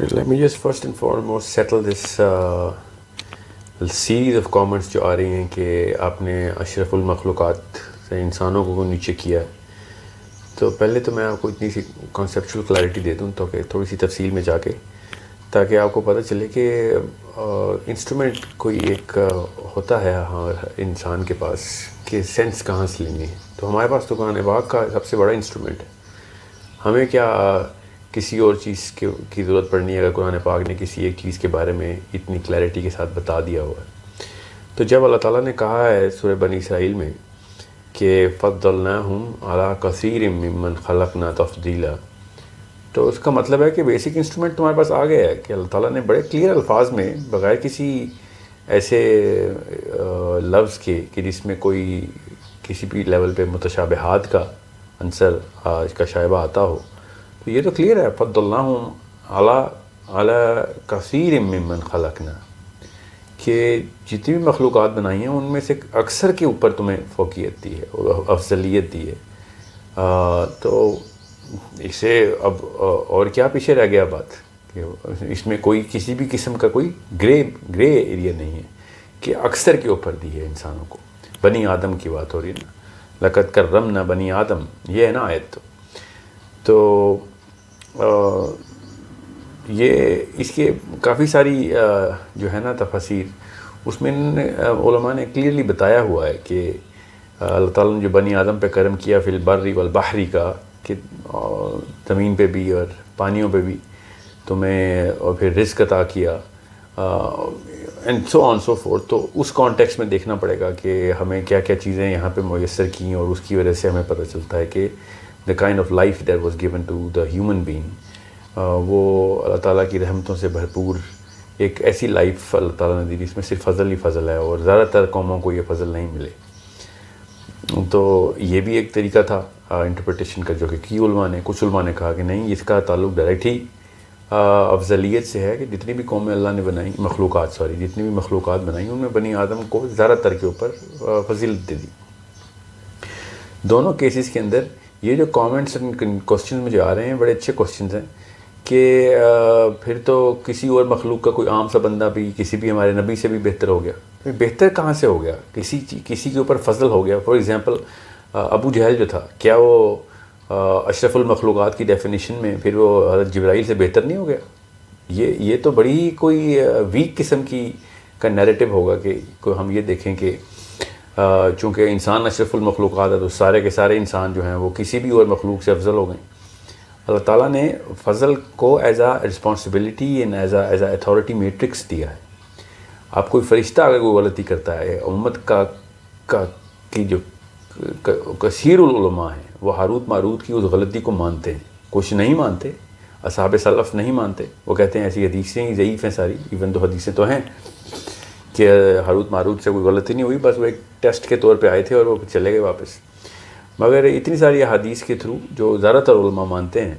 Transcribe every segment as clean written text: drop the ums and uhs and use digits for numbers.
Let me just first and foremost settle this series of comments جو آ رہی ہیں کہ آپ نے اشرف المخلوقات سے انسانوں کو نیچے کیا ہے. تو پہلے تو میں آپ کو اتنی سی کانسیپچول کلیئرٹی دے دوں تاکہ تھوڑی سی تفصیل میں جا کے تاکہ آپ کو پتہ چلے کہ انسٹرومنٹ کوئی ایک ہوتا ہے ہاں انسان کے پاس کہ سینس کہاں سے لینی ہے. تو ہمارے پاس تو قرآن پاک کا سب سے بڑا انسٹرومنٹ ہے. ہمیں کیا کسی اور چیز کی ضرورت پڑنی ہے اگر قرآن پاک نے کسی ایک چیز کے بارے میں اتنی کلیئرٹی کے ساتھ بتا دیا ہوا ہے. تو جب اللہ تعالیٰ نے کہا ہے سورہ بنی اسرائیل میں کہ فضلناہم علی کثیر ممن خلقنا تفضیلا، تو اس کا مطلب ہے کہ بیسک انسٹرومنٹ تمہارے پاس آ گیا ہے کہ اللہ تعالیٰ نے بڑے کلیئر الفاظ میں بغیر کسی ایسے لفظ کے کہ جس میں کوئی کسی بھی لیول پہ متشابہات کا عنصر اس کا شائبہ آتا ہو، تو یہ تو کلیئر ہے فضلناہم علی کثیر ممن خلقنا، کہ جتنی بھی مخلوقات بنائی ہیں ان میں سے اکثر کے اوپر تمہیں فوقیت دی ہے اور افضلیت دی ہے. تو اسے اب اور کیا پیچھے رہ گیا بات کہ اس میں کوئی کسی بھی قسم کا کوئی گرے ایریا نہیں ہے کہ اکثر کے اوپر دی ہے انسانوں کو. بنی آدم کی بات ہو رہی ہے نا، لقد کرمنا بنی آدم، یہ ہے نا آیت. تو یہ اس کے کافی ساری جو ہے نا تفاسیر، اس میں علماء نے کلیئرلی بتایا ہوا ہے کہ اللہ تعالیٰ نے جو بنی آدم پہ کرم کیا فی البر والبحر کا، کہ زمین پہ بھی اور پانیوں پہ بھی تمہیں، اور پھر رزق عطا کیا and so on so forth. تو اس کانٹیکس میں دیکھنا پڑے گا کہ ہمیں کیا کیا چیزیں یہاں پہ میسر کیں، اور اس کی وجہ سے ہمیں پتہ چلتا ہے کہ the kind of life that was given to the human being وہ اللہ تعالیٰ کی رحمتوں سے بھرپور ایک ایسی لائف اللہ تعالیٰ نے دی جس میں صرف فضل ہی فضل ہے، اور زیادہ تر قوموں کو یہ فضل نہیں ملے. تو یہ بھی ایک طریقہ تھا انٹرپریٹیشن کا، جو کہ کچھ علماء نے کہا کہ نہیں، اس کا تعلق ڈائریکٹ ہی افضلیت سے ہے کہ جتنی بھی قومیں اللہ نے بنائی جتنی بھی مخلوقات بنائی ان میں بنی آدم کو زیادہ تر کے اوپر فضیلت دے دی. دونوں کیسز کے اندر یہ جو کامنٹس کوسچن مجھے آ رہے ہیں بڑے اچھے کوسچنز ہیں کہ پھر تو کسی اور مخلوق کا کوئی عام سا بندہ بھی کسی بھی ہمارے نبی سے بھی بہتر ہو گیا. بہتر کہاں سے ہو گیا؟ کسی کے اوپر فضل ہو گیا. فار ایگزامپل ابو جہل جو تھا، کیا وہ اشرف المخلوقات کی ڈیفینیشن میں پھر وہ حضرت جبرائیل سے بہتر نہیں ہو گیا؟ یہ تو بڑی کوئی ویک قسم کا نیریٹو ہوگا کہ ہم یہ دیکھیں کہ چونکہ انسان اشرف المخلوقات ہے تو سارے کے سارے انسان جو ہیں وہ کسی بھی اور مخلوق سے افضل ہو گئے. اللہ تعالیٰ نے فضل کو as a responsibility and as a authority matrix دیا ہے. آپ کوئی فرشتہ اگر کوئی غلطی کرتا ہے، امت کی جو کثیر العلماء ہیں وہ ہاروت ماروت کی اس غلطی کو مانتے ہیں. کچھ نہیں مانتے، اصحاب سلف نہیں مانتے، وہ کہتے ہیں ایسی حدیثیں ہی ضعیف ہیں ساری. ایون تو حدیثیں تو ہیں کہ ہاروت ماروت سے کوئی غلطی نہیں ہوئی، بس وہ ایک ٹیسٹ کے طور پہ آئے تھے اور وہ چلے گئے واپس. مگر اتنی ساری حدیث کے تھرو جو زیادہ تر علماء مانتے ہیں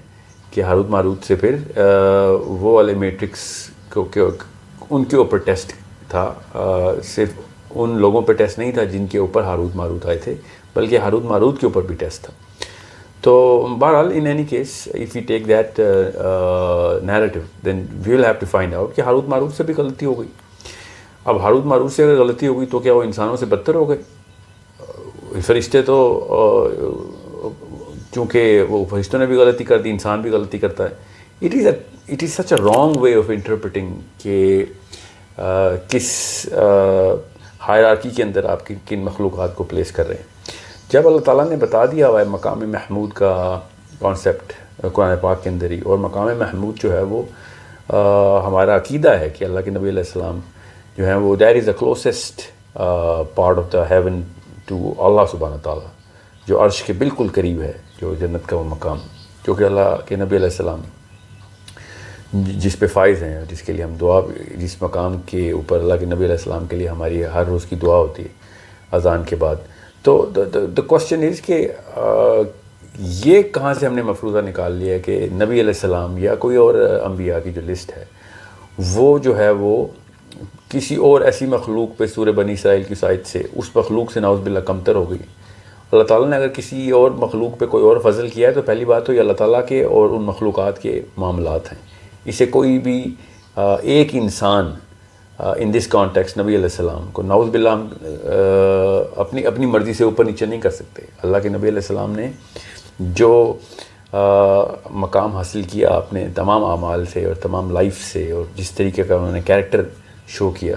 کہ ہاروت ماروت سے پھر وہ والے میٹرکس ان کے اوپر ٹیسٹ تھا، صرف ان لوگوں پہ ٹیسٹ نہیں تھا جن کے اوپر ہاروت ماروت آئے تھے، بلکہ ہاروت ماروت کے اوپر بھی ٹیسٹ تھا. تو بہرحال in any case if you take that narrative then we will have to find out کہ ہاروت ماروت سے بھی غلطی ہو گئی. اب ہاروت ماروت سے اگر غلطی ہو گئی تو کیا وہ انسانوں سے بدتر ہو گئے؟ فرشتے تو چونکہ وہ فرشتوں نے بھی غلطی کر دی، انسان بھی غلطی کرتا ہے. It is such a wrong way of interpreting کہ کس ہائرارکی کے اندر آپ کن مخلوقات کو پلیس کر رہے ہیں. جب اللہ تعالیٰ نے بتا دیا ہوا ہے مقام محمود کا کانسیپٹ قرآن پاک کے اندر ہی، اور مقام محمود جو ہے وہ ہمارا عقیدہ ہے کہ اللہ کے نبی علیہ السلام جو ہیں وہ that is the closest part of the heaven to Allah سبحانہ تعالیٰ، جو عرش کے بالکل قریب ہے، جو جنت کا وہ مقام، جو کہ اللہ کے نبی علیہ السلام جس پہ فائز ہیں، جس کے لیے ہم دعا، جس مقام کے اوپر اللہ کے نبی علیہ السلام کے لیے ہماری ہر روز کی دعا ہوتی ہے اذان کے بعد. تو دا کوسچن از کہ یہ کہاں سے ہم نے مفروضہ نکال لیا ہے کہ نبی علیہ السلام یا کوئی اور انبیاء کی جو لسٹ ہے وہ جو ہے وہ کسی اور ایسی مخلوق پہ سورہ بنی اسرائیل کی سائٹ سے اس مخلوق سے نعوذ باللہ کمتر ہو گئی. اللہ تعالیٰ نے اگر کسی اور مخلوق پہ کوئی اور فضل کیا ہے تو پہلی بات تو یہ اللہ تعالیٰ کے اور ان مخلوقات کے معاملات ہیں. اسے کوئی بھی ایک انسان ان دس کانٹیکسٹ نبی علیہ السلام کو نعوذ باللہ اپنی مرضی سے اوپر نیچے نہیں کر سکتے. اللہ کے نبی علیہ السلام نے جو مقام حاصل کیا اپنے تمام اعمال سے اور تمام لائف سے، اور جس طریقے کا انہوں نے کیریکٹر شو کیا،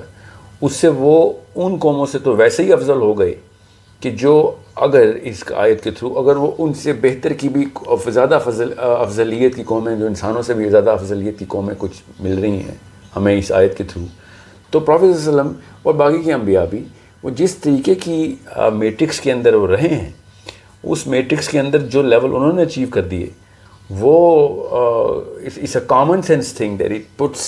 اس سے وہ ان قوموں سے تو ویسے ہی افضل ہو گئے کہ جو اگر اس آیت کے تھرو اگر وہ ان سے بہتر کی بھی زیادہ افضلیت کی قومیں، جو انسانوں سے بھی زیادہ افضلیت کی قومیں کچھ مل رہی ہیں ہمیں اس آیت کے تھرو، تو پروفیٹ صلی اللہ علیہ وسلم اور باقی کے انبیاء بھی وہ جس طریقے کی میٹرکس کے اندر وہ رہے ہیں، اس میٹرکس کے اندر جو لیول انہوں نے اچیو کر دیے، وہ it's a common sense thing that it puts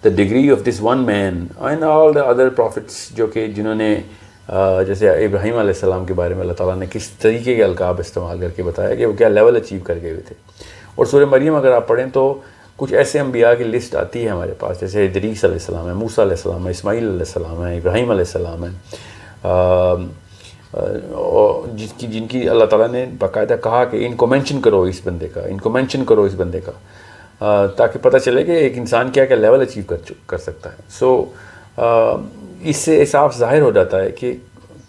the degree of this one man and all the other prophets, جو کہ جنہوں نے جیسے ابراہیم علیہ السلام کے بارے میں اللہ تعالیٰ نے کس طریقے کے القاب استعمال کر کے بتایا کہ وہ کیا لیول اچیو کر گئے ہوئے تھے. اور سورہ مریم اگر آپ پڑھیں تو کچھ ایسے انبیاء کی لسٹ آتی ہے ہمارے پاس، جیسے ادریس علیہ السلام ہے، موسیٰ علیہ السلام ہے، اسماعیل علیہ السلام ہے، ابراہیم علیہ السلام ہے، جن کی اللہ تعالیٰ نے باقاعدہ کہا کہ ان کو مینشن کرو اس بندے کا، ان کو مینشن کرو اس بندے کا، تاکہ پتہ چلے کہ ایک انسان کیا لیول اچیو کر سکتا ہے. سو اس سے صاف ظاہر ہو جاتا ہے کہ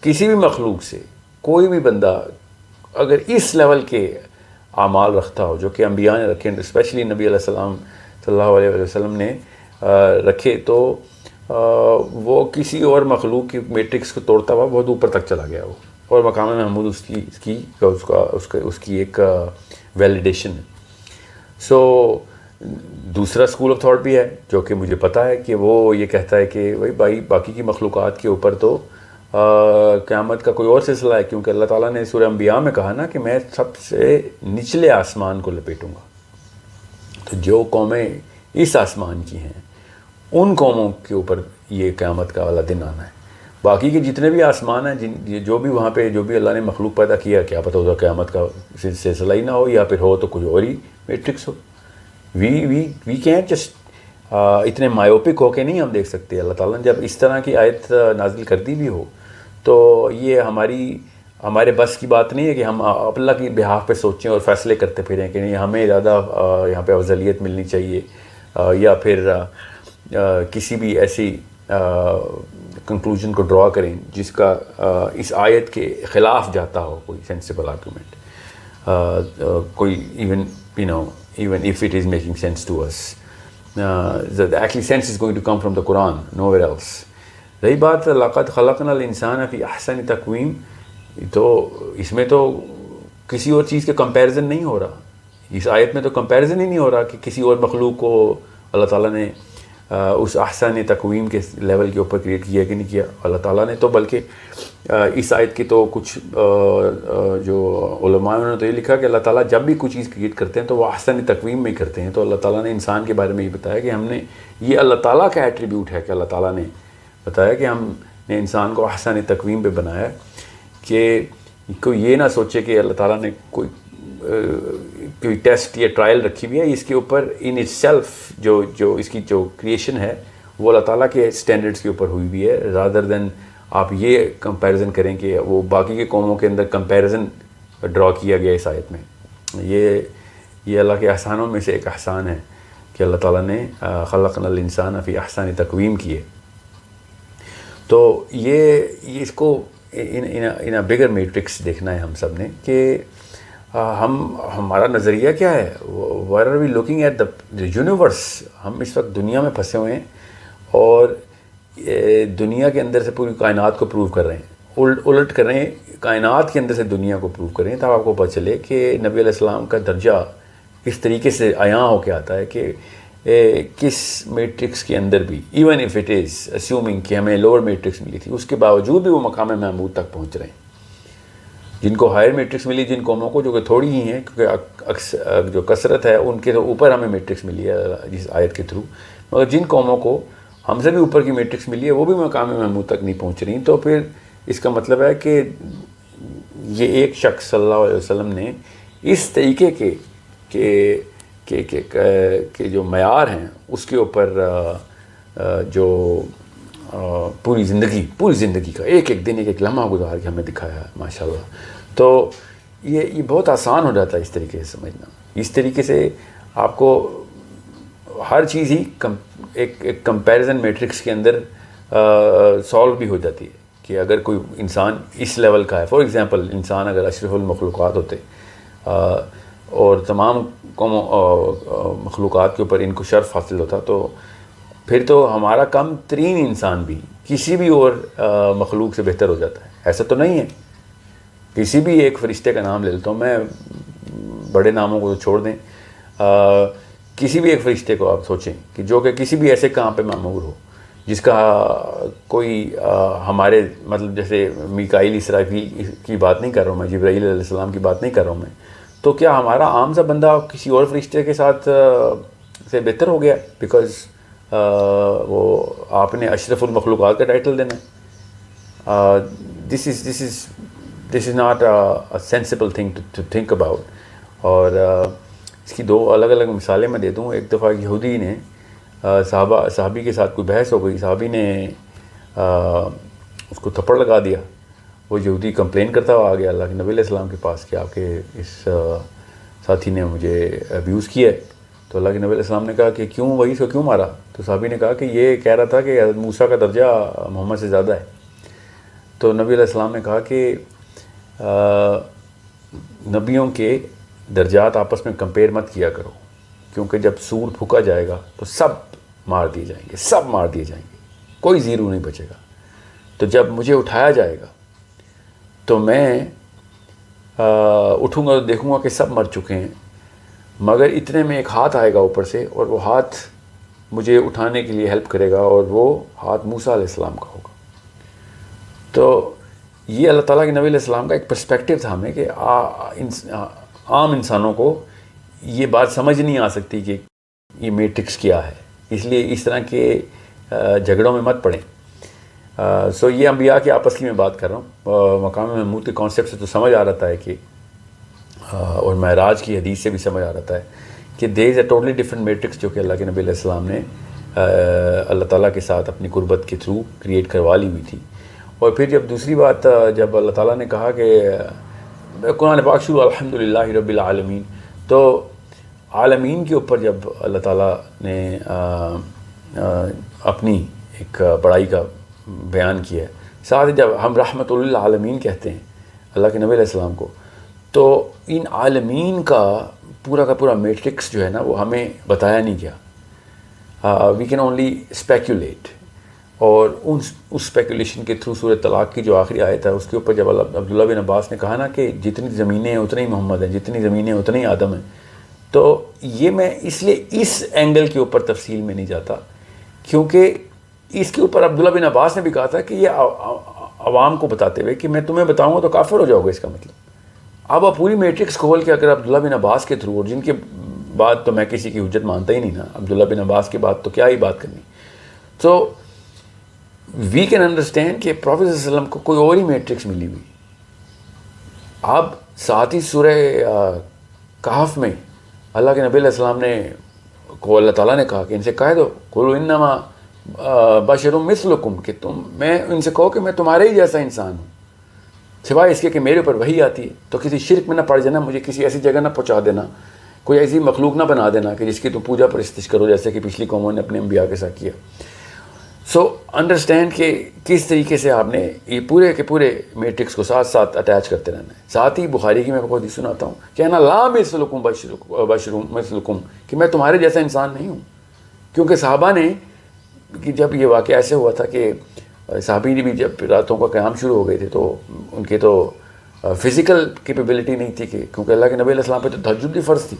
کسی بھی مخلوق سے کوئی بھی بندہ اگر اس لیول کے اعمال رکھتا ہو جو کہ انبیاء نے رکھے، اسپیشلی نبی علیہ السلام صلی اللہ علیہ وسلم نے رکھے، تو وہ کسی اور مخلوق کی میٹرکس کو توڑتا ہوا بہت اوپر تک چلا گیا وہ، اور مقام محمود اس کی ایک ویلیڈیشن ہے. سو دوسرا اسکول آف تھاٹ بھی ہے جو کہ مجھے پتہ ہے کہ وہ یہ کہتا ہے کہ بھائی باقی کی مخلوقات کے اوپر تو قیامت کا کوئی اور سلسلہ ہے، کیونکہ اللہ تعالیٰ نے سورہ انبیاء میں کہا نا کہ میں سب سے نچلے آسمان کو لپیٹوں گا. تو جو قومیں اس آسمان کی ہیں ان قوموں کے اوپر یہ قیامت کا والا دن آنا ہے. باقی کے جتنے بھی آسمان ہیں، جو بھی وہاں پہ جو بھی اللہ نے مخلوق پیدا کیا، کیا پتہ ہوگا قیامت کا سلسلہ ہی نہ ہو، یا پھر ہو تو کچھ اور ہی میٹرکس ہو. وی کینٹ جسٹ اتنے مایوپک ہو کے نہیں ہم دیکھ سکتے. اللہ تعالیٰ نے جب اس طرح کی آیت نازل کر دی بھی ہو تو یہ ہمارے بس کی بات نہیں ہے کہ ہم اللہ کی بہاف پہ سوچیں اور فیصلے کرتے پھریں کہ نہیں ہمیں زیادہ یہاں پہ افضلیت ملنی چاہیے، یا پھر کسی بھی ایسی کنکلوژن کو ڈرا کریں جس کا اس آیت کے خلاف جاتا ہو کوئی سینسیبل آرگومنٹ، کوئی even if it is making sense to us. The actual sense is going to come from the Quran, nowhere else. رہی بات لَقَدْ خَلَقْنَا الْإِنسَانَ فِي أَحْسَنِ تَقْوِيمٍ، تو اس میں تو کسی اور چیز کے کمپیریزن نہیں ہو رہا، اس آیت میں تو کمپیریزن ہی نہیں ہو رہا کہ کسی اور مخلوق کو اللہ تعالیٰ نے اس احسن تقویم کے لیول کے اوپر کریٹ کیا کہ نہیں کیا. اللہ تعالیٰ نے تو بلکہ اس آیت کی تو کچھ جو علماء انہوں نے تو یہ لکھا کہ اللہ تعالیٰ جب بھی کوئی چیز کریٹ کرتے ہیں تو وہ احسن تقویم میں ہی کرتے ہیں. تو اللہ تعالیٰ نے انسان کے بارے میں یہ بتایا کہ ہم نے یہ اللہ تعالیٰ کا ایٹریبیوٹ ہے کہ اللہ تعالیٰ نے بتایا کہ ہم نے انسان کو احسن تقویم پہ بنایا کہ کوئی یہ نہ سوچے کہ اللہ تعالیٰ نے کوئی ٹیسٹ یا ٹرائل رکھی ہوئی ہے اس کے اوپر. ان اٹ سیلف جو اس کی جو کریشن ہے وہ اللہ تعالیٰ کے اسٹینڈرڈس کے اوپر ہوئی ہوئی ہے، رادر دین آپ یہ کمپیریزن کریں کہ وہ باقی کے قوموں کے اندر کمپیریزن ڈرا کیا گیا اس آیت میں. یہ اللہ کے احسانوں میں سے ایک احسان ہے کہ اللہ تعالیٰ نے خلقنا الانسان فی احسن تقویم کی ہے. تو یہ اس کو ان بگر میٹرکس دیکھنا ہے ہم سب نے کہ ہمارا نظریہ کیا ہے. Where are we looking at the universe. ہم اس وقت دنیا میں پھنسے ہوئے ہیں اور دنیا کے اندر سے پوری کائنات کو پروو کر رہے ہیں، الٹ کر رہے ہیں کائنات کے اندر سے دنیا کو پروو کر رہے ہیں، تب آپ کو پتہ چلے کہ نبی علیہ السلام کا درجہ اس طریقے سے عیاں ہو کے آتا ہے کہ کس میٹرکس کے اندر بھی even if it is assuming کہ ہمیں لوور میٹرکس ملی تھی، اس کے باوجود بھی وہ مقام محمود تک پہنچ رہے ہیں. جن کو ہائر میٹرکس ملی، جن قوموں کو جو کہ تھوڑی ہی ہیں کیونکہ جو کثرت ہے ان کے اوپر ہمیں میٹرکس ملی ہے جس آیت کے تھرو، مگر جن قوموں کو ہم سے بھی اوپر کی میٹرکس ملی ہے وہ بھی مقام محمود تک نہیں پہنچ رہی. تو پھر اس کا مطلب ہے کہ یہ ایک شخص صلی اللہ علیہ وسلم نے اس طریقے کے جو معیار ہیں اس کے اوپر جو پوری زندگی کا ایک ایک دن ایک ایک لمحہ گزار کے ہمیں دکھایا ہے ماشاءاللہ. تو یہ بہت آسان ہو جاتا ہے اس طریقے سے سمجھنا. اس طریقے سے آپ کو ہر چیز ہی ایک کمپیریزن میٹرکس کے اندر سالو بھی ہو جاتی ہے کہ اگر کوئی انسان اس لیول کا ہے، فار ایگزامپل انسان اگر اشرف المخلوقات ہوتے اور تمام مخلوقات کے اوپر ان کو شرف حاصل ہوتا، تو پھر تو ہمارا کم ترین انسان بھی کسی بھی اور مخلوق سے بہتر ہو جاتا ہے. ایسا تو نہیں ہے. کسی بھی ایک فرشتے کا نام لے لیتا ہوں میں، بڑے ناموں کو تو چھوڑ دیں، کسی بھی ایک فرشتے کو آپ سوچیں کہ جو کہ کسی بھی ایسے کام پہ معمور ہو جس کا کوئی ہمارے مطلب جیسے میکائیل اسرافیل کی بات نہیں کر رہا ہوں میں، جبرائیل علیہ السلام کی بات نہیں کر رہا ہوں میں، تو کیا ہمارا عام سا بندہ کسی اور فرشتے کے ساتھ سے بہتر ہو گیا بیکاز وہ آپ نے اشرف المخلوقات کا ٹائٹل دینا ہے؟ This is not a sensible thing to think about. اور اس کی 2 الگ الگ مثالیں میں دے دوں. ایک دفعہ یہودی نے صحابی کے ساتھ کوئی بحث ہو گئی، صحابی نے اس کو تھپڑ لگا دیا. وہ یہودی کمپلین کرتا ہوا آ گیا اللہ کے نبی علیہ السلام کے پاس کہ آپ کے اس ساتھی نے مجھے ابیوز کیا ہے. تو اللہ کے نبی علیہ السلام نے کہا کہ کیوں، وہی کو کیوں مارا؟ تو صحابی نے کہا کہ یہ کہہ رہا تھا کہ موسیٰ کا درجہ محمد سے زیادہ ہے. تو نبی علیہ السلام نے کہا کہ نبیوں کے درجات آپس میں کمپیئر مت کیا کرو، کیونکہ جب سور پھونکا جائے گا تو سب مار دیے جائیں گے، سب مار دیے جائیں گے، کوئی زیرو نہیں بچے گا. تو جب مجھے اٹھایا جائے گا تو میں اٹھوں گا تو دیکھوں گا کہ سب مر چکے ہیں، مگر اتنے میں ایک ہاتھ آئے گا اوپر سے اور وہ ہاتھ مجھے اٹھانے کے لیے ہیلپ کرے گا، اور وہ ہاتھ موسیٰ علیہ السلام کا ہوگا. تو یہ اللہ تعالیٰ کے نبی علیہ السلام کا ایک پرسپیکٹیو تھا ہمیں کہ عام انسانوں کو یہ بات سمجھ نہیں آ سکتی کہ یہ میٹرکس کیا ہے، اس لیے اس طرح کے جھگڑوں میں مت پڑیں. سو یہ انبیاء کی آپس کی میں بات کر رہا ہوں. مقام محمود کے کانسیپٹ سے تو سمجھ آ رہا ہے کہ اور معراج کی حدیث سے بھی سمجھ آ رہا ہے کہ دیر is a totally different matrix جو کہ اللہ کے نبی علیہ السلام نے اللہ تعالیٰ کے ساتھ اپنی قربت کے تھرو کریٹ کروا لی ہوئی تھی. اور پھر جب دوسری بات، جب اللہ تعالیٰ نے کہا کہ قرآن پاک شروع الحمدللہ رب العالمین، تو عالمین کے اوپر جب اللہ تعالیٰ نے اپنی ایک بڑائی کا بیان کیا ہے، ساتھ جب ہم رحمت للعالمین کہتے ہیں اللہ کے نبی علیہ السلام کو، تو ان عالمین کا پورا میٹرکس جو ہے نا وہ ہمیں بتایا نہیں گیا. We can only speculate. اور اس اسپیکولیشن کے تھرو سورۃ طلاق کی جو آخری آیت ہے اس کے اوپر جب عبداللہ بن عباس نے کہا نا کہ جتنی زمینیں ہیں اتنے ہی محمد ہیں، جتنی زمینیں اتنے ہی آدم ہیں، تو یہ میں اس لیے اس اینگل کے اوپر تفصیل میں نہیں جاتا کیونکہ اس کے اوپر عبداللہ بن عباس نے بھی کہا تھا کہ یہ عوام کو بتاتے ہوئے کہ میں تمہیں بتاؤں گا تو کافر ہو جاؤ گے. اس کا مطلب اب آپ پوری میٹرکس کھول کے اگر عبداللہ بن عباس کے تھرو، اور جن کے بات تو میں کسی کی حجت مانتا ہی نہیں نا، عبداللہ بن عباس کی بات تو کیا ہی بات کرنی. تو وی کین انڈرسٹینڈ کہ پروفیٹ صلی اللہ علیہ وسلم کو کوئی اور ہی میٹرکس ملی ہوئی. اب ساتھ ہی سورہ کہف میں اللہ کے نبی علیہ السلام نے کو اللہ تعالیٰ نے کہا کہ ان سے کہہ دو قولوا انما بشر مثلکم، کہ میں ان سے کہو کہ میں تمہارے ہی جیسا انسان ہوں، سوائے اس کے کہ میرے اوپر وحی آتی ہے. تو کسی شرک میں نہ پڑ جانا، مجھے کسی ایسی جگہ نہ پہنچا دینا، کوئی ایسی مخلوق نہ بنا دینا کہ جس کی تم پوجا پرستش کرو جیسے کہ پچھلی قوموں نے اپنے انبیاء کے ساتھ کیا. سو انڈرسٹینڈ کہ کس طریقے سے آپ نے یہ پورے کے پورے میٹرکس کو ساتھ ساتھ اٹیچ کرتے رہنا ہے. ساتھ ہی بخاری کی میں کو حدیث سناتا ہوں، کہنا لا مثلکم بشر مثلکم، کہ میں تمہارے جیسا انسان نہیں ہوں. کیونکہ صحابہ نے کہ جب یہ واقعہ ایسے ہوا تھا کہ صحابی نے بھی جب راتوں کا قیام شروع ہو گئے تھے تو ان کے تو فزیکل کیپیبلٹی نہیں تھی کہ کیونکہ اللہ کے نبی علیہ السلام پہ تو تہجد بھی فرض تھی.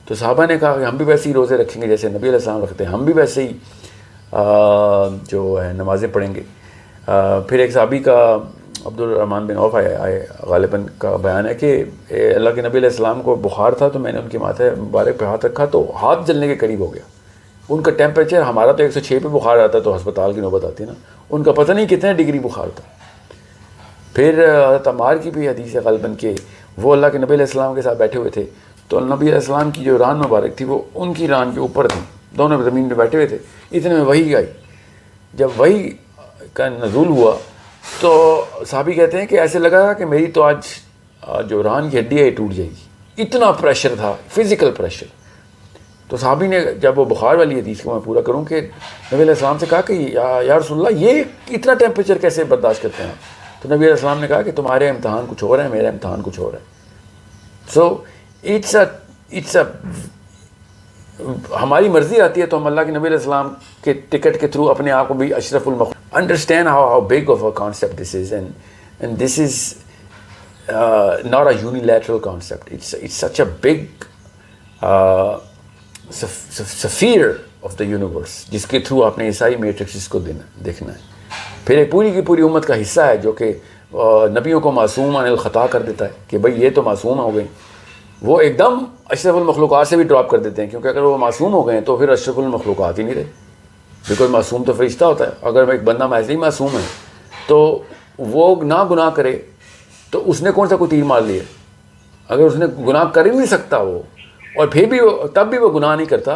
تو صحابہ نے کہا کہ ہم بھی ویسے ہی روزے رکھیں گے جیسے نبی علیہ السلام رکھتے ہیں، ہم بھی ویسے ہی جو ہے نمازیں پڑھیں گے. پھر ایک صحابی کا عبد الرحمن بن عوف آئے غالباً کا بیان ہے کہ اللہ کے نبی علیہ السلام کو بخار تھا تو میں نے ان کے ماتھے مبارک پہ ہاتھ رکھا تو ہاتھ جلنے کے قریب ہو گیا. ان کا ٹیمپریچر، ہمارا تو 106 پہ بخار آتا تو ہسپتال کی نوبت آتی نا، ان کا پتہ نہیں کتنے ڈگری بخار تھا. پھر حضرت عمار کی بھی حدیث ہے غالباً کہ وہ اللہ کے نبی علیہ السلام کے ساتھ بیٹھے ہوئے تھے تو نبی علیہ السلام کی جو ران مبارک تھی وہ ان کی ران کے اوپر تھی، دونوں زمین پہ بیٹھے ہوئے تھے. اتنے میں وحی آئی. جب وحی کا نزول ہوا تو صحابی کہتے ہیں کہ ایسے لگا کہ میری تو آج جو ران کی ہڈی ہے یہ ٹوٹ جائے گی. اتنا پریشر تھا، فزیکل پریشر. تو صحابی نے جب وہ بخار والی حدیث کو میں پورا کروں کہ نبی علیہ السلام سے کہا کہ یا رسول اللہ یہ اتنا ٹیمپریچر کیسے برداشت کرتے ہیں؟ تو نبی علیہ السلام نے کہا کہ تمہارے امتحان کچھ اور ہیں، میرا امتحان کچھ اور ہے. سو اٹس اے ہماری مرضی آتی ہے تو ہم اللہ کے نبی علیہ السلام کے ٹکٹ کے تھرو اپنے آپ کو بھی اشرف المخلوق understand how big of a concept this is and this is not a unilateral concept. It's such a big sphere of the universe جس کے تھرو آپ نے یہ ساری میٹرکس کو دیکھنا ہے. پھر ایک پوری کی پوری امت کا حصہ ہے جو کہ نبیوں کو معصوم عن الخطا کر دیتا ہے کہ بھائی یہ تو معصوم ہو گئے، وہ ایک دم اشرف المخلوقات سے بھی ڈراپ کر دیتے ہیں، کیونکہ اگر وہ معصوم ہو گئے ہیں تو پھر اشرف المخلوقات ہی نہیں رہے. بیکاز معصوم تو فرشتہ ہوتا ہے. اگر ایک بندہ ایسے ہی معصوم ہے تو وہ نہ گناہ کرے تو اس نے کون سا کوئی تیر مار لیا؟ اگر اس نے گناہ کر ہی نہیں سکتا وہ، اور پھر بھی تب بھی وہ گناہ نہیں کرتا،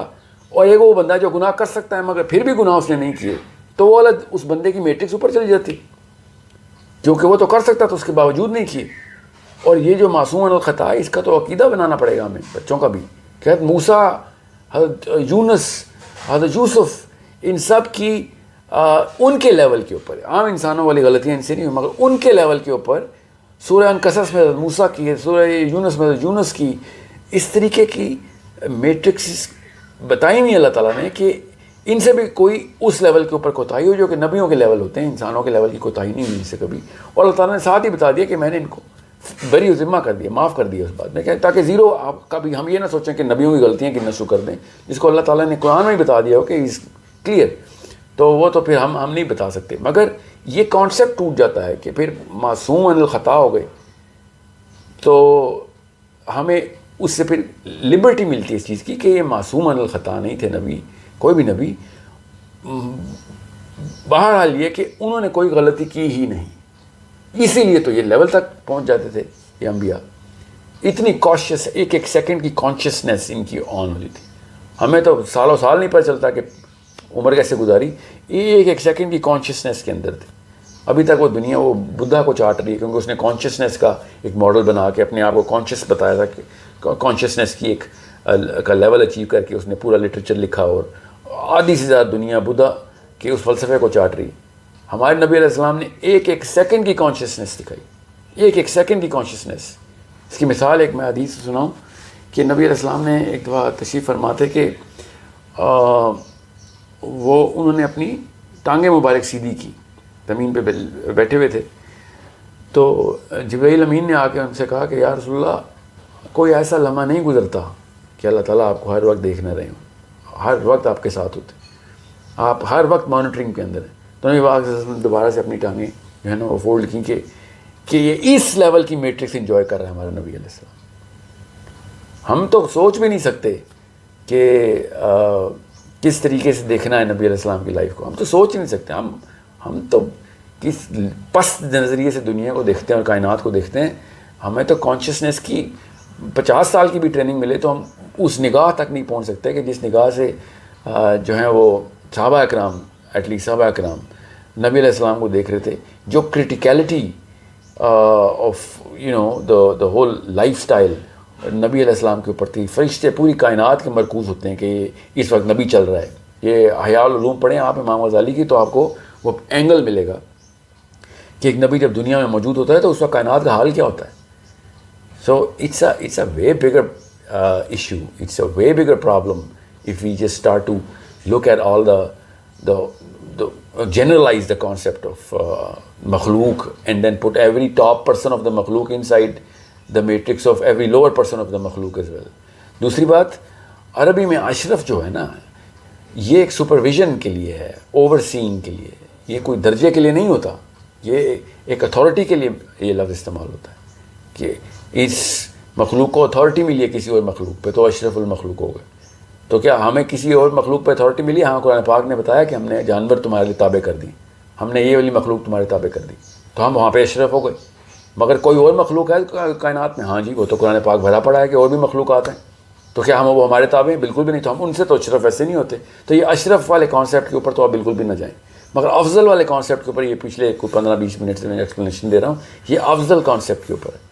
اور ایک وہ بندہ جو گناہ کر سکتا ہے مگر پھر بھی گناہ اس نے نہیں کیے، تو وہ اس بندے کی میٹرکس اوپر چلی جاتی، کیونکہ وہ تو کر سکتا تھا اس کے باوجود نہیں کیے. اور یہ جو معصوم الخطا ہے اس کا تو عقیدہ بنانا پڑے گا ہمیں بچوں کا بھی. کہ موسیٰ، حضرت یونس، حضرت یوسف، ان سب کی ان کے لیول کے اوپر، عام انسانوں والی غلطیاں ان سے نہیں ہوئی مگر ان کے لیول کے اوپر سورہ انقصص میں موسیٰ کی، سورہ یونس میں یونس کی، اس طریقے کی میٹرکس بتائی ہوئی اللہ تعالیٰ نے کہ ان سے بھی کوئی اس لیول کے اوپر کوتاہی ہو جو کہ نبیوں کے لیول ہوتے ہیں، انسانوں کے لیول کی کوتاہی نہیں ہوئی ان سے کبھی. اور اللہ تعالیٰ نے ساتھ ہی بتا دیا کہ میں نے ان کو بری ذمہ کر دیا، معاف کر دیا اس بات میں، کہ تاکہ زیرو آپ کبھی ہم یہ نہ سوچیں کہ نبیوں کی غلطیاں گننا شروع کر دیں، جس کو اللہ تعالیٰ نے قرآن میں ہی بتا دیا ہو کہ از کلیئر. تو وہ تو پھر ہم نہیں بتا سکتے. مگر یہ کانسیپٹ ٹوٹ جاتا ہے کہ پھر معصوم عن الخطا ہو گئے تو ہمیں اس سے پھر لبرٹی ملتی ہے اس چیز کی کہ یہ معصوم عن الخطا نہیں تھے نبی، کوئی بھی نبی. بہرحال یہ کہ انہوں نے کوئی غلطی کی ہی نہیں، اسی لیے تو یہ لیول تک پہنچ جاتے تھے یہ انبیاء. اتنی کاشیس، ایک ایک سیکنڈ کی کانشیسنیس ان کی آن ہوئی تھی. ہمیں تو سالوں سال نہیں پتہ چلتا کہ عمر کیسے گزاری، ایک ایک سیکنڈ کی کانشیسنیس کے اندر تھے. ابھی تک وہ دنیا وہ بدھا کو چاٹ رہی ہے کیونکہ اس نے کانشیسنیس کا ایک ماڈل بنا کے اپنے آپ کو کانشیس بتایا تھا کہ کانشیسنیس کی ایک کا لیول اچیو کر کے اس نے پورا لٹریچر لکھا، اور آدھی سے زیادہ دنیا بدھا کے اس فلسفے کو چاٹ رہی. ہمارے نبی علیہ السلام نے ایک ایک سیکنڈ کی کانشیسنیس دکھائی، ایک ایک سیکنڈ کی کانشیسنیس. اس کی مثال ایک میں حدیث سناؤں کہ نبی علیہ السلام نے ایک دفعہ تشریف فرماتے کہ وہ انہوں نے اپنی ٹانگیں مبارک سیدھی کی، زمین پہ بیٹھے ہوئے تھے. تو جبرائیل امین نے آ کے ان سے کہا کہ یا رسول اللہ کوئی ایسا لمحہ نہیں گزرتا کہ اللہ تعالیٰ آپ کو ہر وقت دیکھ نہ رہے ہوں، ہر وقت آپ کے ساتھ ہوتے، آپ ہر وقت مانیٹرنگ کے اندر ہیں. تو نبی پاک صلی اللہ علیہ وسلم دوبارہ سے اپنی ٹانگیں جو ہے نا وہ فولڈ کی کہ یہ اس لیول کی میٹرکس انجوائے کر رہا ہے ہمارا نبی علیہ السلام. ہم تو سوچ بھی نہیں سکتے کہ کس طریقے سے دیکھنا ہے نبی علیہ السلام کی لائف کو، ہم تو سوچ نہیں سکتے. ہم تو کس پست نظریے سے دنیا کو دیکھتے ہیں اور کائنات کو دیکھتے ہیں. ہمیں تو کانشیسنیس کی 50 سال کی بھی ٹریننگ ملے تو ہم اس نگاہ تک نہیں پہنچ سکتے کہ جس نگاہ سے جو ہیں وہ صحابہ اکرام، ایٹ لیسٹ صحابہ اکرام نبی علیہ السلام کو دیکھ رہے تھے. جو criticality of the whole lifestyle نبی علیہ السلام کے اوپر تھی. فرشتے پوری کائنات کے مرکوز ہوتے ہیں کہ اس وقت نبی چل رہا ہے. یہ احیاء العلوم پڑھیں آپ امام غزالی کی تو آپ کو وہ اینگل ملے گا کہ ایک نبی جب دنیا میں موجود ہوتا ہے تو اس وقت کائنات کا حال کیا ہوتا ہے. So it's a way bigger issue, it's a way bigger problem if we just start to look at all the generalize the concept of makhluk and then put every top person of the makhluk inside the matrix of every lower person of the makhluk as well. دوسری بات عربی میں اشرف جو ہے نا یہ ایک supervision کے لیے ہے، اوور سینگ کے لیے، یہ کوئی درجے کے لیے نہیں ہوتا. یہ ایک اتھارٹی کے لیے یہ لفظ استعمال ہوتا ہے کہ اس مخلوق کو اتھارٹی ملی ہے کسی اور مخلوق پہ تو اشرف المخلوق ہو گئے. تو کیا ہمیں کسی اور مخلوق پہ اتھارٹی ملی؟ ہاں، قرآن پاک نے بتایا کہ ہم نے جانور تمہارے لیے تابع کر دی، ہم نے یہ والی مخلوق تمہارے تابع کر دی تو ہم وہاں پہ اشرف ہو گئے. مگر کوئی اور مخلوق ہے کائنات میں؟ ہاں جی، وہ تو قرآن پاک بھرا پڑا ہے کہ اور بھی مخلوقات ہیں. تو کیا ہم وہ ہمارے تابع ہیں؟ بالکل بھی نہیں. تو ہم ان سے تو اشرف ایسے نہیں ہوتے. تو یہ اشرف والے کانسیپٹ کے اوپر تو آپ بالکل بھی نہ جائیں. مگر افضل والے کانسیپٹ کے اوپر یہ پچھلے 15-20 منٹ سے میں ایکسپلینیشن دے رہا ہوں، یہ افضل کانسیپٹ کے اوپر ہے.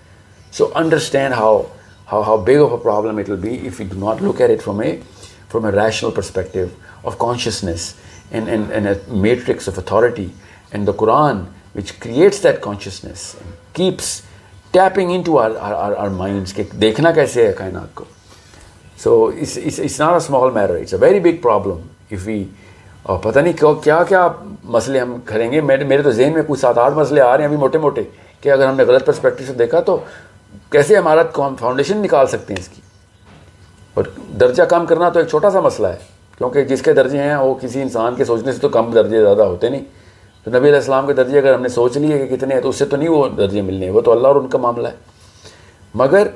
So understand how big of a problem it will be if we do not look at it from a rational perspective of consciousness and a matrix of authority, and the Quran, which creates that consciousness and keeps tapping into our minds کہ دیکھنا کیسے ہے کائنات کو. So it's not a small matter, it's a very big problem if we پتہ نہیں کیا کیا مسئلے ہم کریں گے. میرے تو ذہن میں کچھ 7-8 مسئلے آ رہے ہیں ابھی موٹے موٹے کہ اگر ہم نے غلط پرسپیکٹو سے دیکھا تو کیسے ہمارا فاؤنڈیشن نکال سکتے ہیں اس کی. اور درجہ کم کرنا تو ایک چھوٹا سا مسئلہ ہے, کیونکہ جس کے درجے ہیں وہ کسی انسان کے سوچنے سے تو کم درجے زیادہ ہوتے نہیں. تو نبی علیہ السلام کے درجے اگر ہم نے سوچ لیے کہ کتنے ہیں تو اس سے تو نہیں وہ درجے ملنے, وہ تو اللہ اور ان کا معاملہ ہے. مگر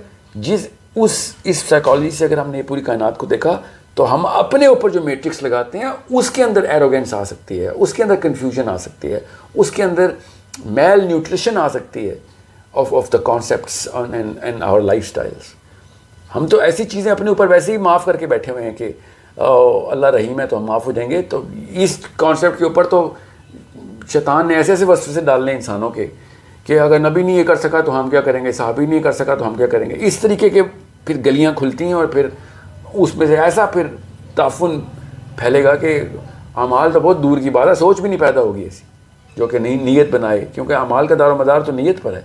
اس سائیکالوجی سے اگر ہم نے پوری کائنات کو دیکھا تو ہم اپنے اوپر جو میٹرکس لگاتے ہیں اس کے اندر ایروگینس آ سکتی ہے, اس کے اندر کنفیوژن آ سکتی ہے, اس کے اندر میل نیوٹریشن آ سکتی ہے of the concepts and our لائف اسٹائلس. ہم تو ایسی چیزیں اپنے اوپر ویسے ہی معاف کر کے بیٹھے ہوئے ہیں کہ اللہ رحیم ہے تو ہم معاف ہو جائیں گے. تو اس کانسیپٹ کے اوپر تو شیطان نے ایسے ایسے وسوسے ڈالنے انسانوں کے کہ اگر نبی نہیں یہ کر سکا تو ہم کیا کریں گے, صحابی نہیں کر سکا تو ہم کیا کریں گے. اس طریقے کے پھر گلیاں کھلتی ہیں اور پھر اس میں سے ایسا پھر تعفن پھیلے گا کہ اعمال تو بہت دور کی بات ہے, سوچ بھی نہیں پیدا ہوگی ایسی جو کہ نیت بنائے, کیونکہ اعمال کا دار و مدار تو نیت پر ہے.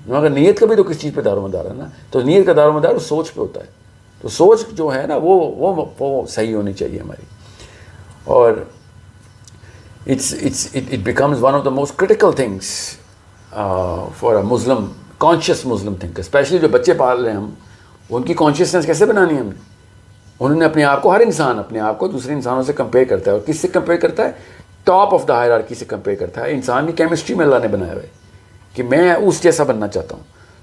مگر نیت کا بھی تو کس چیز پہ دار و مدار ہے نا, تو نیت کا دار و مدار اس سوچ پہ ہوتا ہے. تو سوچ جو ہے نا وہ صحیح ہونی چاہیے ہماری. اور it becomes one of the most critical things for a Muslim, conscious Muslim thinker, especially جو بچے پال رہے ہیں ہم, ان کی کانشیسنس کیسے بنانی ہے ہم نے. انہوں نے اپنے آپ کو, ہر انسان اپنے آپ کو دوسرے انسانوں سے کمپیئر کرتا ہے, اور کس سے کمپیئر کرتا ہے, ٹاپ آف دا ہائرارکی سے کمپیئر کرتا ہے. انسان کی کیمسٹری میں اللہ نے بنایا ہوا ہے کہ میں اس جیسا بننا چاہتا ہوں.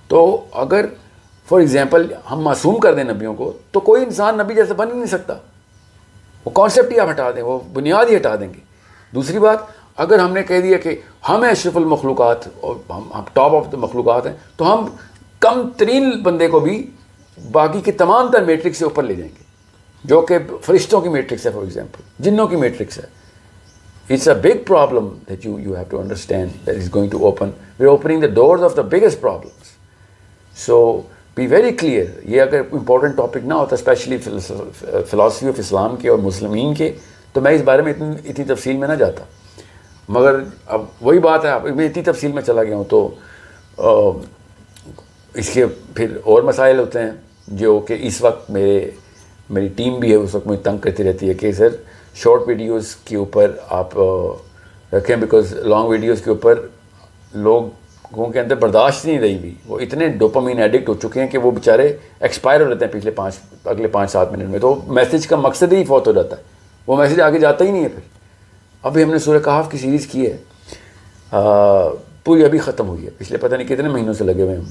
تو اگر فار ایگزامپل ہم معصوم کر دیں نبیوں کو تو کوئی انسان نبی جیسا بن ہی نہیں سکتا. وہ کانسیپٹ ہی آپ ہٹا دیں, وہ بنیاد ہی ہٹا دیں گے. دوسری بات, اگر ہم نے کہہ دیا کہ ہم ہیں اشرف المخلوقات اور ہم ٹاپ آف دا مخلوقات ہیں, تو ہم کم ترین بندے کو بھی باقی کے تمام تر میٹرکس سے اوپر لے جائیں گے, جو کہ فرشتوں کی میٹرکس ہے, فار ایگزامپل جنوں کی میٹرکس ہے. It's a big problem that you have to understand that is going to open. We're opening the doors of the biggest problems. So be very clear. یہ اگر important topic نہ ہوتا, especially philosophy of Islam کے اور مسلمین کے, تو میں اس بارے میں اتنی تفصیل میں نہ جاتا. مگر اب وہی بات ہے, اب میں اتنی تفصیل میں چلا گیا ہوں تو اس کے پھر اور مسائل ہوتے ہیں جو کہ اس وقت میری ٹیم بھی ہے اس وقت مجھے تنگ کرتی رہتی ہے کہ سر شارٹ ویڈیوز کے اوپر آپ رکھیں, بیکاز لانگ ویڈیوز کے اوپر لوگوں کے اندر برداشت نہیں رہی ہوئی. وہ اتنے ڈوپامین ایڈکٹ ہو چکے ہیں کہ وہ بیچارے ایکسپائر ہو جاتے ہیں اگلے 5-7 منٹ میں. تو میسیج کا مقصد ہی فوت ہو جاتا ہے, وہ میسیج آگے جاتا ہی نہیں ہے. پھر ابھی ہم نے سورہ کہف کی سیریز کی ہے, پوری ابھی ختم ہوئی ہے, پچھلے پتہ نہیں کتنے مہینوں سے لگے ہوئے ہم,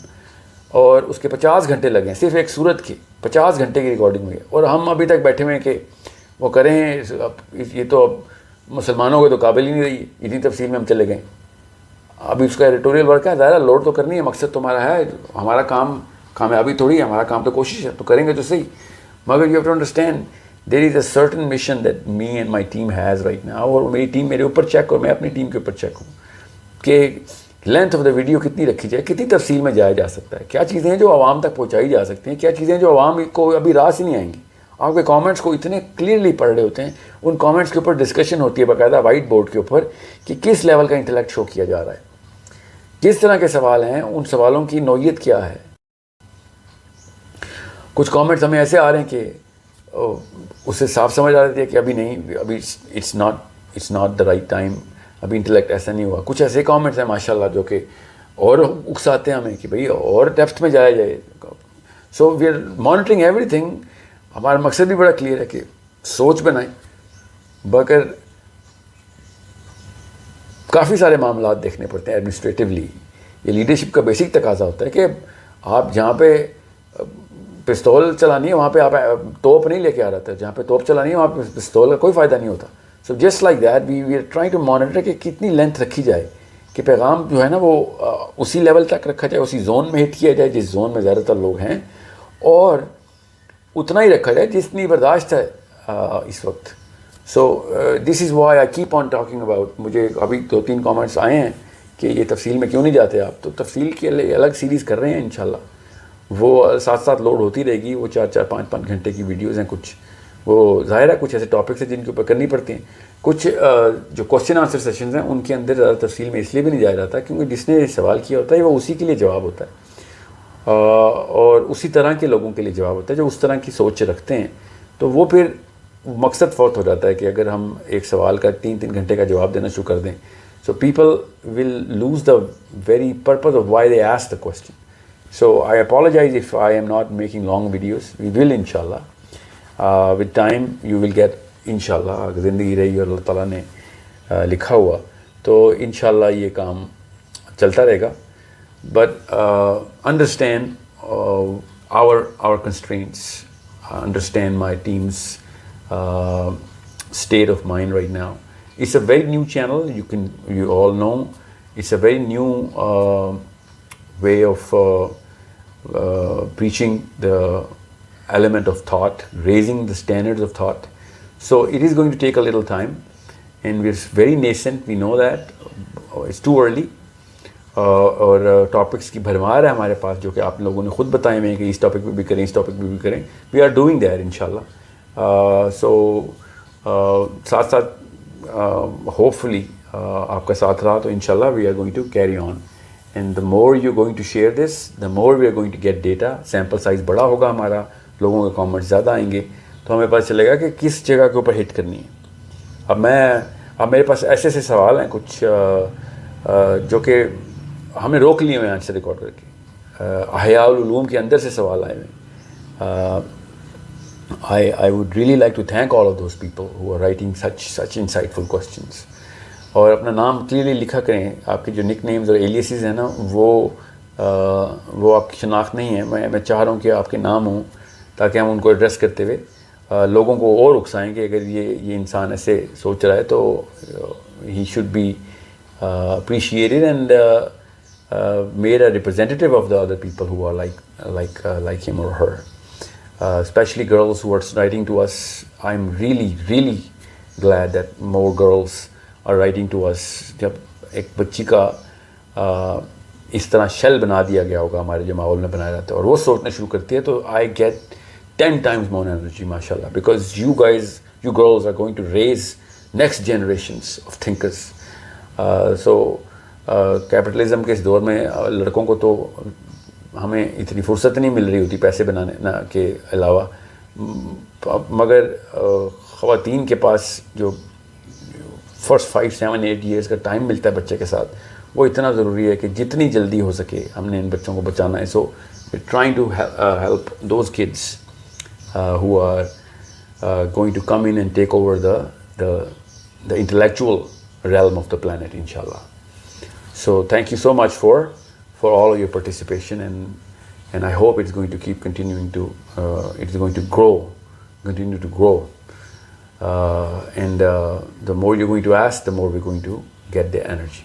اور اس کے 50 گھنٹے لگے ہیں صرف ایک سورت کی, 50 گھنٹے کی ریکارڈنگ ہوئی ہے. اور ہم ابھی تک بیٹھے ہوئے ہیں کہ وہ کریں, یہ تو اب مسلمانوں کے تو قابل ہی نہیں رہی, اتنی تفصیل میں ہم چلے گئے. ابھی اس کا ایڈیٹوریل ورک ہے, ظاہر لوڈ تو کرنی ہے, مقصد تو ہمارا ہے, ہمارا کام کامیابی تھوڑی ہے, ہمارا کام تو کوشش ہے, تو کریں گے تو صحیح. مگر you have to understand there is a certain mission that me and my team has right now. اور میری ٹیم میرے اوپر چیک ہو, میں اپنی ٹیم کے اوپر چیک ہوں کہ لینتھ آف دا ویڈیو کتنی رکھی جائے, کتنی تفصیل میں جایا جا سکتا ہے, کیا چیزیں ہیں جو عوام تک پہنچائی جا سکتی ہیں, کیا چیزیں جو عوام کو ابھی راس ہی نہیں آئیں گی. آپ کے کامنٹس کو اتنے کلیئرلی پڑھ رہے ہوتے ہیں, ان کامنٹس کے اوپر ڈسکشن ہوتی ہے باقاعدہ وائٹ بورڈ کے اوپر کہ کس لیول کا انٹلیکٹ شو کیا جا رہا ہے, کس طرح کے سوال ہیں, ان سوالوں کی نوعیت کیا ہے. کچھ کامنٹس ہمیں ایسے آ رہے ہیں کہ اس سے صاف سمجھ آ رہی ہے کہ ابھی نہیں, ابھی it's not the right time, ابھی انٹلیکٹ ایسا نہیں ہوا. کچھ ایسے کامنٹس ہیں ماشاءاللہ جو کہ اور اکساتے ہیں ہمیں کہ بھئی اور ڈیپتھ میں جایا جائے. So we are monitoring everything. ہمارا مقصد بھی بڑا کلیئر ہے کہ سوچ بنائیں, مگر کافی سارے معاملات دیکھنے پڑتے ہیں ایڈمنسٹریٹولی. یہ لیڈرشپ کا بیسک تقاضا ہوتا ہے کہ آپ جہاں پہ پستول چلانی ہے وہاں پہ آپ توپ نہیں لے کے آ رہا تھا, جہاں پہ توپ چلانی ہے وہاں پہ پستول کا کوئی فائدہ نہیں ہوتا. So just like that we are trying to monitor کہ کتنی لینتھ رکھی جائے کہ پیغام جو ہے نا وہ اسی لیول تک رکھا جائے, اسی زون میں ہٹ کیا جائے جس زون میں زیادہ تر لوگ ہیں, اور اتنا ہی رکھا جائے جتنی برداشت ہے اس وقت. So this is why I keep on talking about. مجھے ابھی 2-3 کامنٹس آئے ہیں کہ یہ تفصیل میں کیوں نہیں جاتے آپ, تو تفصیل کے لیے الگ سیریز کر رہے ہیں انشاءاللہ. وہ ساتھ ساتھ لوڈ ہوتی رہے گی, وہ 4-4 5-5 گھنٹے کی ویڈیوز ہیں کچھ, وہ ظاہر ہے کچھ ایسے ٹاپکس ہیں جن کے اوپر کرنی پڑتی ہیں. کچھ جو کوشچن آنسر سیشنز ہیں ان کے اندر زیادہ تفصیل میں اس لیے بھی نہیں جایا جاتا کیونکہ جس نے سوال کیا ہوتا ہے وہ اسی کے لیے جواب ہوتا ہے اور اسی طرح کے لوگوں کے لیے جواب ہوتا ہے جو اس طرح کی سوچ رکھتے ہیں. تو وہ پھر مقصد فوت ہو جاتا ہے کہ اگر ہم ایک سوال کا 3 گھنٹے کا جواب دینا شروع کر دیں so people will lose the very purpose of why they ask the question. So I apologise if I am not making long videos. We will ان شاء اللہ with time you will get ان شاء اللہ. اگر زندگی رہی اور اللہ تعالیٰ نے لکھا ہوا تو ان شاء اللہ یہ کام چلتا رہے گا. But understand our constraints, understand my team's state of mind right now. It's a very new channel, you all know. It's a very new way of preaching the element of thought, raising the standards of thought. So it is going to take a little time and we're very nascent, we know that. It's too early. اور topics کی بھرمار ہے ہمارے پاس جو کہ آپ لوگوں نے خود بتائے ہوئے ہیں کہ اس ٹاپک پہ بھی کریں اس ٹاپک پہ بھی کریں. وی آر ڈوئنگ دیٹ ان شاء اللہ. سو ساتھ ساتھ ہوپ فلی آپ کا ساتھ رہا تو ان شاء اللہ we are going to carry on and the more you going to share this the more we are going to get data. Sample size بڑا ہوگا ہمارا, لوگوں کے کامنٹس زیادہ آئیں گے تو ہمیں پتہ چلے گا کہ کس جگہ کے اوپر ہٹ کرنی ہے. اب میرے پاس ایسے ایسے سوال ہیں کچھ جو کہ ہم نے روک لیے ہوئے ہیں آج سے ریکارڈ کر کے. احیاء العلوم کے اندر سے سوال آئے ہوئے. I would really like to thank all of those people who are writing such insightful questions. اور اپنا نام کلیئرلی لکھا کریں. آپ کے جو نک نیمز اور ایلیسز ہیں نا وہ آپ کی شناخت نہیں ہے. میں چاہ رہا ہوں کہ آپ کے نام ہوں تاکہ ہم ان کو ایڈریس کرتے ہوئے لوگوں کو اور اکسائیں کہ اگر یہ انسان ایسے سوچ رہا ہے تو he should be appreciated and made a representative of the other people who are like him or her. Especially girls who are writing to us. I'm really glad that more girls are writing to us. جب ایک بچی کا اس طرح shell بنا دیا گیا ہوگا ہمارے جو ماحول میں بنایا جاتا ہے اور وہ سوچنا شروع کرتی ہے تو I get 10 times more energy mashallah because you girls are going to raise next generations of thinkers. So capitalism کے اس دور میں لڑکوں کو تو ہمیں اتنی فرصت نہیں مل رہی ہوتی پیسے بنانے کے علاوہ, مگر خواتین کے پاس جو فرسٹ 5, 7, 8 ایئرس کا ٹائم ملتا ہے بچے کے ساتھ وہ اتنا ضروری ہے کہ جتنی جلدی ہو سکے ہم نے ان بچوں کو بچانا ہے. So trying to help those kids who are going to come in and take over the intellectual realm of the planet inshallah. So thank you so much for all of your participation and I hope it's going to keep continuing to it's going to continue to grow and the more you're going to ask the more we're going to get the energy.